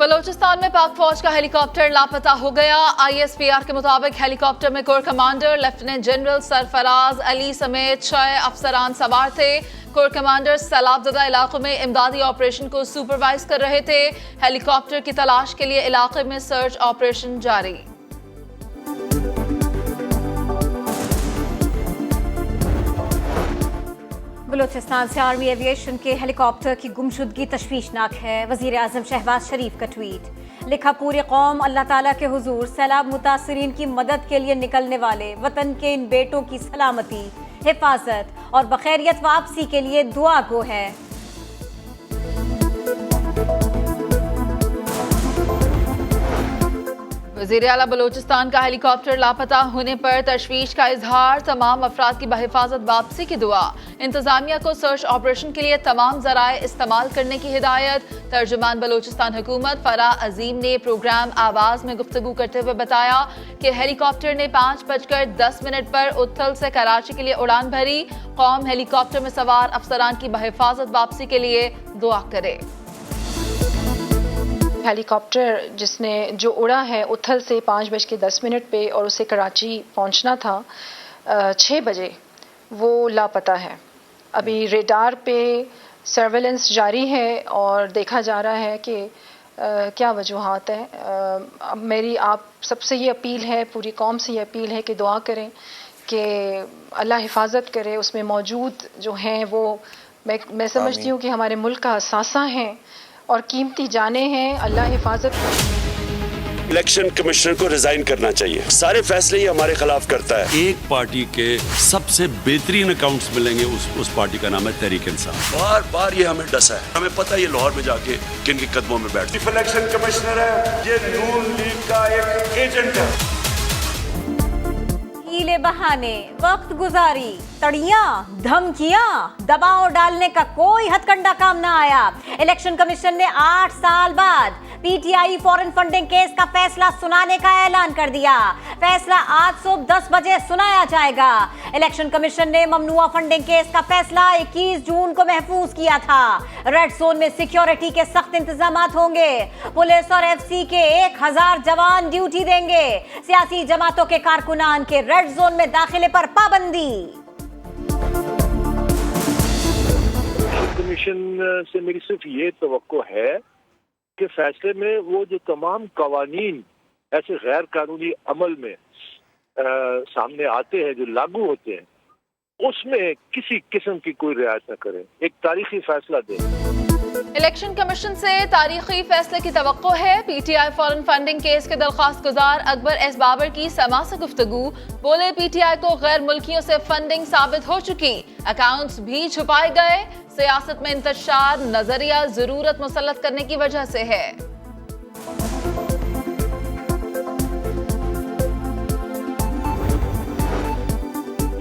बलूचिस्तान में पाक फौज का हेलीकॉप्टर लापता हो गया। ISPR के मुताबिक हेलीकॉप्टर में core commander lieutenant general Sarfaraz Ali समेत 6 अफसरान सवार थे। कोर कमांडर सैलाबजदा इलाकों में इमदादी ऑपरेशन को सुपरवाइज कर रहे थे। हेलीकॉप्टर की तलाश के लिए इलाके में सर्च ऑपरेशन जारी। बलूचिस्तान से आर्मी एविएशन के हेलीकॉप्टर की गुमशुदगी तशवीशनाक है। वज़ीर आज़म शहबाज शरीफ का ट्वीट लिखा, पूरी कौम अल्लाह ताला के हुजूर सैलाब मुतासरीन की मदद के लिए निकलने वाले वतन के इन बेटों की सलामती, हिफाजत और बखैरियत वापसी के लिए दुआ गो है। वज़ीर आला बलूचिस्तान का हेलीकॉप्टर लापता होने पर तशवीश का इजहार, तमाम अफराद की बहिफाजत वापसी की दुआ। इंतजामिया को सर्च ऑपरेशन के लिए तमाम जराए इस्तेमाल करने की हिदायत। तर्जुमान बलूचिस्तान हुकूमत फराह अजीम ने प्रोग्राम आवाज़ में गुफ्तगू करते हुए बताया कि हेलीकॉप्टर ने 5:10 पर उथल से कराची के लिए उड़ान भरी। कौम हेलीकॉप्टर में सवार अफसरान की बहिफाजत वापसी के लिए दुआ करे। हेलीकॉप्टर जिसने जो उड़ा है उथल से 5:10 पे और उसे कराची पहुंचना था 6 बजे, वो लापता है। अभी रेडार पे सर्वेलेंस जारी है और देखा जा रहा है कि क्या वजूहात है। मेरी आप सबसे ये अपील है, पूरी कौम से ये अपील है कि दुआ करें कि अल्लाह हिफाजत करे। उसमें मौजूद जो हैं वो मैं समझती हूँ कि हमारे मुल्क का असासा हैं और कीमती जाने हैं। अल्लाह हिफाजत। इलेक्शन कमिश्नर को रिजाइन करना चाहिए। सारे फैसले ही हमारे खिलाफ करता है। एक पार्टी के सबसे बेहतरीन अकाउंट्स मिलेंगे, उस पार्टी का नाम है तहरीक इंसाफ। बार बार ये हमें डसा है। हमें पता है ये लाहौर में जाके किन के कदमों में बैठ। चीफ इलेक्शन कमिश्नर है, ये नून लीग का एक एजेंट है। हीले बहाने, वक्त गुजारी, तड़ियां, धमकियां, दबाव डालने का कोई हथकंडा काम ना आया। इलेक्शन कमीशन ने 8 साल बाद PTI फॉरेन फंडिंग केस का फैसला सुनाने का ऐलान कर दिया। फैसला आज सुबह 10 बजे सुनाया जाएगा। इलेक्शन कमीशन ने ममनुआ फंडिंग केस का फैसला 21 जून को महफूज किया था। रेड जोन में सिक्योरिटी के सख्त इंतजाम होंगे। पुलिस और FC के 1000 जवान ड्यूटी देंगे। सियासी जमातों के कारकुनान के रेड जोन में दाखिले पर पाबंदी। कमीशन से मेरी सिर्फ ये तवक्को है कि फैसले में वो जो तमाम कवानीन ऐसे गैर कानूनी अमल में सामने आते हैं, जो लागू होते हैं, उसमें किसी किस्म की कोई रियायत न करें। एक तारीखी फैसला दें। इलेक्शन कमीशन से तारीखी फैसले की तवक्को है। PTI फॉरेन फंडिंग केस के दरख्वास्त गुजार अकबर एस बाबर की समा से गुफ्तगू। बोले, PTI को गैर मुल्कियों से फंडिंग साबित हो चुकी, अकाउंट्स भी छुपाए गए। सियासत में इंतशार नजरिया जरूरत मुसल्लत करने की वजह से है।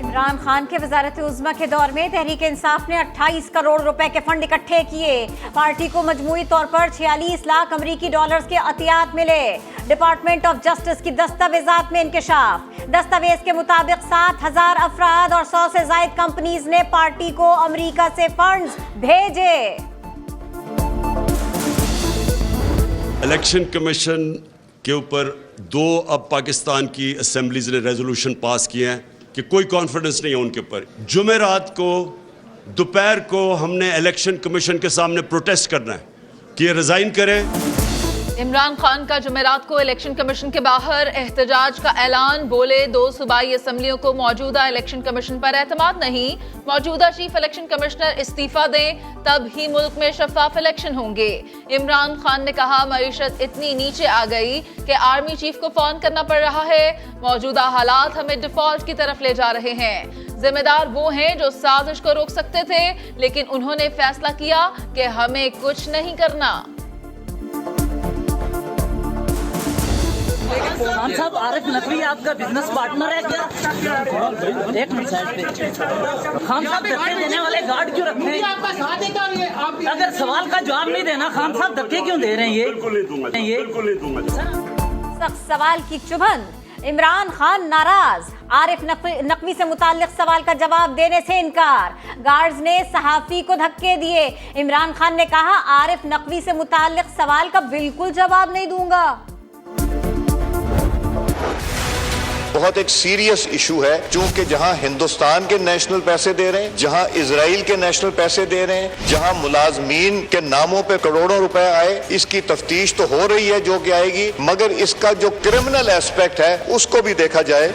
इमरान खान के वजारत उज़्मा के दौर में तहरीक इंसाफ ने 28 करोड़ रुपए के फंड इकट्ठे किए। पार्टी को मजमूई तौर पर 46 लाख अमरीकी डॉलर्स के अतियात मिले। डिपार्टमेंट ऑफ जस्टिस की दस्तावेजात में इंकशाफ। दस्तावेज के मुताबिक 7000 अफराद और 100 से ज्यादा कंपनीज ने पार्टी को अमरीका से फंड्स भेजे। इलेक्शन कमीशन के ऊपर 2 अब पाकिस्तान की असेंबलीज ने रेजोल्यूशन पास किए हैं कि कोई कॉन्फिडेंस नहीं है उनके ऊपर। जुमेरात को दोपहर को हमने इलेक्शन कमीशन के सामने प्रोटेस्ट करना है कि ये रिजाइन करें। इमरान खान का जुमेरात को इलेक्शन कमीशन के बाहर एहतजाज का ऐलान। बोले, 2 सूबाई असम्बलियों को मौजूदा इलेक्शन कमीशन पर एतमाद नहीं। मौजूदा चीफ इलेक्शन कमिश्नर इस्तीफा दें, तब ही मुल्क में शफाफ इलेक्शन होंगे। इमरान खान ने कहा, मईशत इतनी नीचे आ गई कि आर्मी चीफ को फोन करना पड़ रहा है। मौजूदा हालात हमें डिफॉल्ट की तरफ ले जा रहे हैं। जिम्मेदार वो हैं जो साजिश को रोक सकते थे, लेकिन उन्होंने फैसला किया कि हमें कुछ नहीं करना। खान साहब, आरिफ नकवी आपका बिजनेस पार्टनर है क्या? एक मिनट साइड पे। खान साहब, धक्के देने वाले गार्ड क्यों रखते हैं? अगर सवाल का जवाब नहीं देना, खान साहब धक्के क्यों दे रहे हैं? ये सख्त सवाल की चुभन। इमरान खान नाराज, आरिफ नकवी से मुताल्लिक सवाल का जवाब देने से इनकार, गार्ड्स ने सहाफी को धक्के दिए। इमरान खान ने कहा आरिफ नकवी से मुताल्लिक सवाल का बिल्कुल जवाब नहीं दूंगा। बहुत एक सीरियस इशू है, चूंकि जहां हिंदुस्तान के नेशनल पैसे दे रहे हैं, जहां इजराइल के नेशनल पैसे दे रहे हैं, जहां मुलाजमीन के नामों पे करोड़ों रुपए आए, इसकी तफ्तीश तो हो रही है जो कि आएगी, मगर इसका जो क्रिमिनल एस्पेक्ट है उसको भी देखा जाए।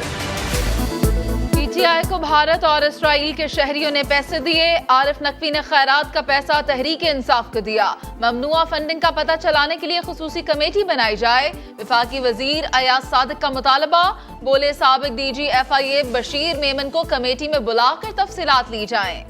पीटीआई को भारत और इसराइल के शहरियों ने पैसे दिए। आरिफ नकवी ने खैरात का पैसा तहरीक इंसाफ को दिया। ममनुआ फंडिंग का पता चलाने के लिए खुसूसी कमेटी बनाई जाए। वफाकी वजीर अयाज सादिक का मुतालबा, बोले साबिक डीजी FIA बशीर मेमन को कमेटी में बुलाकर तफसीलात ली जाएं।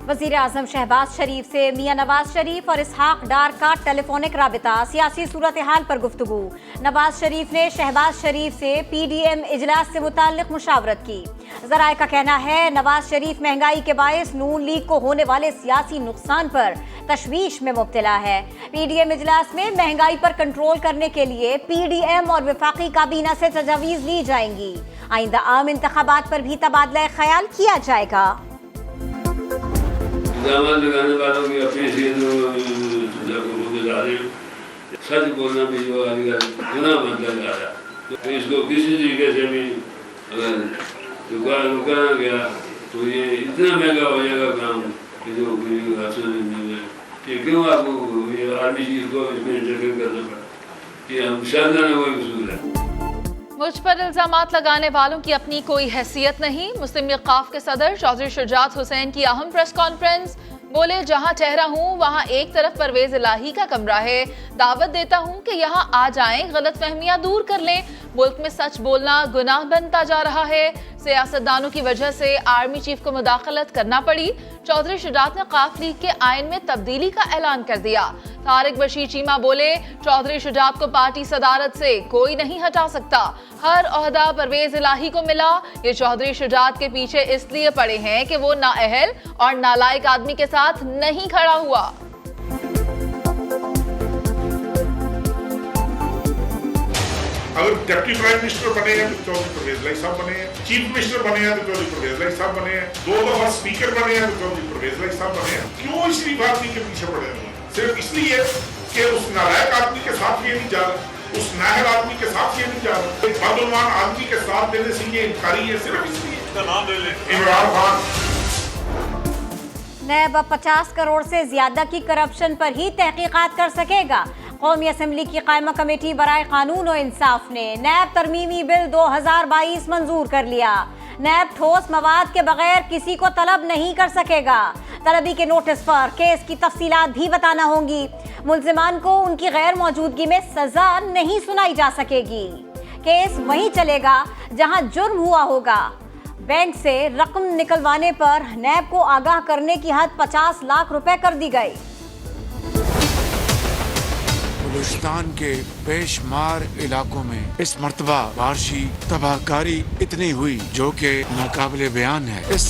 वज़ीर आज़म शहबाज शरीफ से मियां नवाज शरीफ और इसहाक डार का टेलीफोनिक राबिता, सियासी सूरत हाल पर गुफ्तगू। नवाज शरीफ ने शहबाज शरीफ से PDM इजलास से मुताल्लिक मुशावरत की। ज़राए का कहना है नवाज शरीफ महंगाई के बायस नून लीग को होने वाले सियासी नुकसान पर तशवीश में मुब्तला है। PDM इजलास में महंगाई पर कंट्रोल करने के लिए PDM और वफाकी काबीना से तजावीज़ ली जाएंगी। आइंदा आम इंतखाबात पर भी तबादला ख्याल किया जाएगा। इल्जाम लगाने वालों की अपनी सच बोलना भी जो गुनाह बनता जा रहा, तो इसको किसी तरीके से भी अगर रुकाना गया तो ये इतना महंगा हो जाएगा काम कि जो ये क्यों आपको ये आर्मी चीज को इसमें इंटरफेयर करना पड़ा, ये हम शायद ना कोई कसूर है। मुझ पर इल्जामात लगाने वालों की अपनी कोई हैसियत नहीं। मुस्लिम लीग क़ाफ के सदर चौधरी शुजात हुसैन की अहम प्रेस कॉन्फ्रेंस, बोले जहां ठहरा हूं वहां एक तरफ परवेज इलाही का कमरा है, दावत देता हूं कि यहां आ जाएं, गलत फहमियां दूर कर लें। मुल्क में सच बोलना गुनाह बनता जा रहा है। सियासतदानों की वजह से आर्मी चीफ को मुदाखलत करना पड़ी। चौधरी शुजात ने क़ाफ लीग के आइन में तब्दीली का ऐलान कर दिया। तारिक बशीर चीमा बोले चौधरी शुजात को पार्टी सदारत से कोई नहीं हटा सकता, हर ओहदा परवेज इलाही को मिला। ये चौधरी शुजात के पीछे इसलिए पड़े हैं कि वो नाअहल और नालायक आदमी के साथ नहीं खड़ा हुआ। अगर डिप्टी प्राइम मिनिस्टर बने हैं तो चौधरी परवेज इलाही साहब बने हैं, चीफ मिनिस्टर बने हैं तो चौधरी परवेज इलाही साहब बने हैं, 2 दफा स्पीकर बने हैं तो चौधरी परवेज इलाही साहब बने हैं। क्यों इस आदमी के पीछे पड़े हैं? सिर्फ इसलिए कि उस नालायक आदमी के साथ ये नहीं जा रहा, उस नाहल आदमी के साथ ये नहीं जा रहा, एक बदगुमान आदमी के साथ देने से ये इनकारी है, सिर्फ इसलिए। नाम ले लें, इमरान खान। नैब अब 50 करोड़ से ज्यादा की करप्शन पर ही तहकीकात कर सकेगा। कौमी असम्बली की कायमा कमेटी बराए कानून और इंसाफ ने नैब तरमीमी बिल 2022 मंजूर कर लिया। नैब ठोस मवाद के बगैर किसी को तलब नहीं कर सकेगा। तलबी के नोटिस पर केस की तफसीलात भी बताना होंगी। मुल्जिमान को उनकी गैर मौजूदगी में सजा नहीं सुनाई जा सकेगी। केस वहीं चलेगा जहां जुर्म हुआ होगा। बैंक से रकम निकलवाने पर नैब को आगाह करने की हद 50 लाख रुपए कर दी गई। बलूचिस्तान के बेशुमार इलाकों में इस मर्तबा बारिशी तबाहकारी इतनी हुई जो कि नाकाबिले बयान है। इस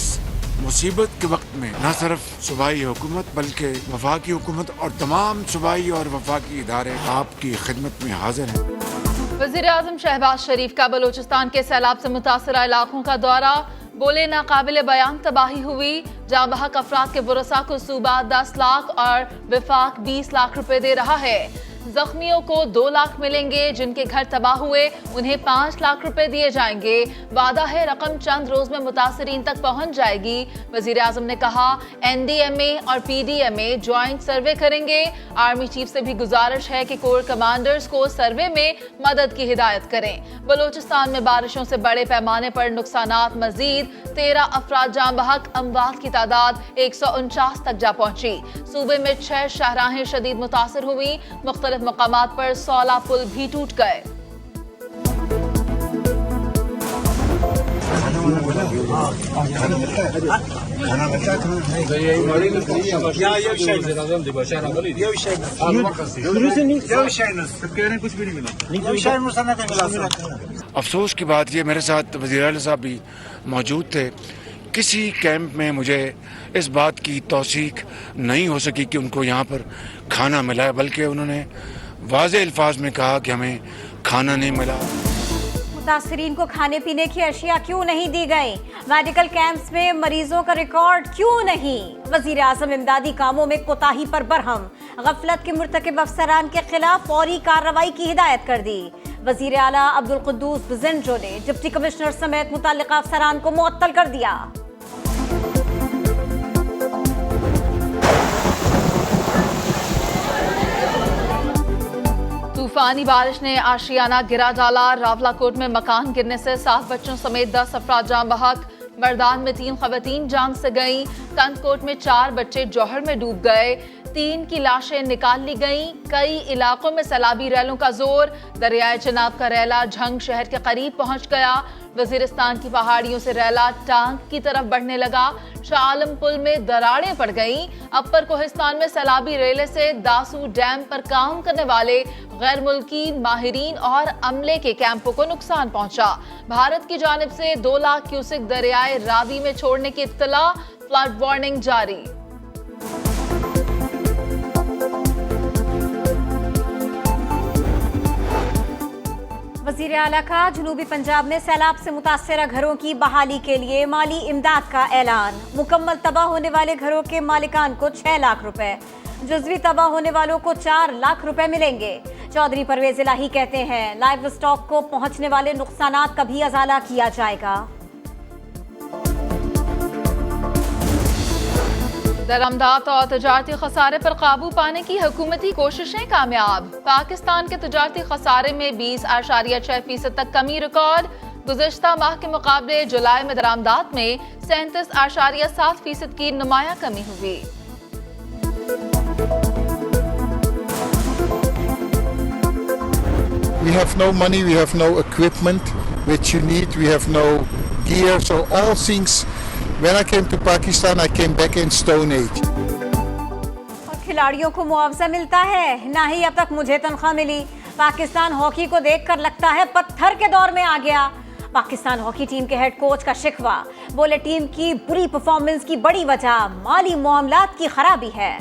मुसीबत के वक्त में न सिर्फ सूबाई हुकूमत बल्कि वफाकी हुकूमत और तमाम सूबाई और वफाकी इदारे आपकी खिदमत में हाजिर हैं। वज़ीर-ए-आज़म शहबाज शरीफ का बलूचिस्तान के सैलाब से मुतासरा इलाकों का दौरा, बोले नाकाबिले बयान तबाही हुई। जाँ बहक अफराद के वरसा को सूबा 10 लाख और विफाक 20 लाख रुपए दे रहा है। जख्मियों को 2 लाख मिलेंगे, जिनके घर तबाह हुए उन्हें 5 लाख रुपए दिए जाएंगे। वादा है रकम चंद रोज में मुतासरीन तक पहुंच जाएगी। वजीर आजम ने कहा NDMA और PDMA ज्वाइंट सर्वे करेंगे। आर्मी चीफ से भी गुजारिश है कि कोर कमांडर्स को सर्वे में मदद की हिदायत करें। बलूचिस्तान में बारिशों से बड़े पैमाने पर नुकसानात, मजीद 13 अफराद जाँ बहक, अमवात की तादाद 149 तक जा पहुंची। सूबे में 6 शाहराहें शदीद मुतासर हुई। मुख्तलिफ मकामात पर 16 पुल भी टूट गए। अफसोस की बात ये, मेरे साथ वज़ीर आला साहब भी मौजूद थे। किसी कैंप में मुझे इस बात की तौसीक नहीं हो सकी कि उनको यहाँ पर खाना मिला है, बल्कि उन्होंने वाज़े अल्फाज में कहा कि हमें खाना नहीं मिला। मुतासरीन को खाने पीने की अशिया क्यों नहीं दी गई? मेडिकल कैंप्स में मरीजों का रिकॉर्ड क्यों नहीं? वजीर आजम इमदादी कामों में कोताही पर बरहम, गफलत के मुर्तकिब अफसरान के खिलाफ फौरी कार्रवाई की हिदायत कर दी। वजीर आला अब्दुल कुद्दूस बिजेंजो ने डिप्टी कमिश्नर समेत मुतल्लिका अफसरान को मुअत्तल कर दिया। तूफानी बारिश ने आशियाना गिरा डाला। रावलाकोट में मकान गिरने से 7 बच्चों समेत 10 अफराद जान बहक। मर्दान में 3 खवातीन जान से गईं। कंदकोट में 4 बच्चे जौहर में डूब गए। 3 की लाशें निकाल ली गईं। कई इलाकों में सैलाबी रैलों का जोर। दरियाए चिनाब का रैला झंग शहर के करीब पहुंच गया। वजीरिस्तान की पहाड़ियों से रैला टांग की तरफ बढ़ने लगा। शाह आलम पुल में दरारें पड़ गईं। अपर कोहिस्तान में सैलाबी रेले से दासू डैम पर काम करने वाले गैर मुल्की माहिरीन और अमले के कैंपों को नुकसान पहुंचा। भारत की जानिब से 2 लाख क्यूसेक दरियाए रावी में छोड़ने की इत्तला। फ्लड वार्निंग जारी। वजीर आला का जनूबी पंजाब में सैलाब से मुतासरा घरों की बहाली के लिए माली इमदाद का ऐलान। मुकम्मल तबाह होने वाले घरों के मालिकान को 6 लाख रुपए, जुज़वी तबाह होने वालों को 4 लाख रुपए मिलेंगे। चौधरी परवेज इलाही कहते हैं लाइव स्टॉक को पहुंचने वाले नुकसानात का भी अजाला किया जाएगा। दरआमदात और तजारती खसारे पर काबू पाने की हुकूमती कोशिशें कामयाब। पाकिस्तान के तजारती खसारे में 20.6% तक कमी रिकॉर्ड। गुज़श्ता माह के मुकाबले जुलाई में दरआमदात में 37.7% की नुमाया कमी हुई। We have no money, we have no equipment which you need, we have no gear, so all things. When I came to Pakistan, I came back in Stone Age. और खिलाड़ियों को मुआवजा मिलता है, ना ही अब तक मुझे तनख्वाह मिली। पाकिस्तान हॉकी को देखकर लगता है पत्थर के दौर में आ गया। पाकिस्तान हॉकी टीम के हेड कोच का शिकवा, बोले टीम की बुरी परफॉर्मेंस की बड़ी वजह माली मामलात की खराबी है।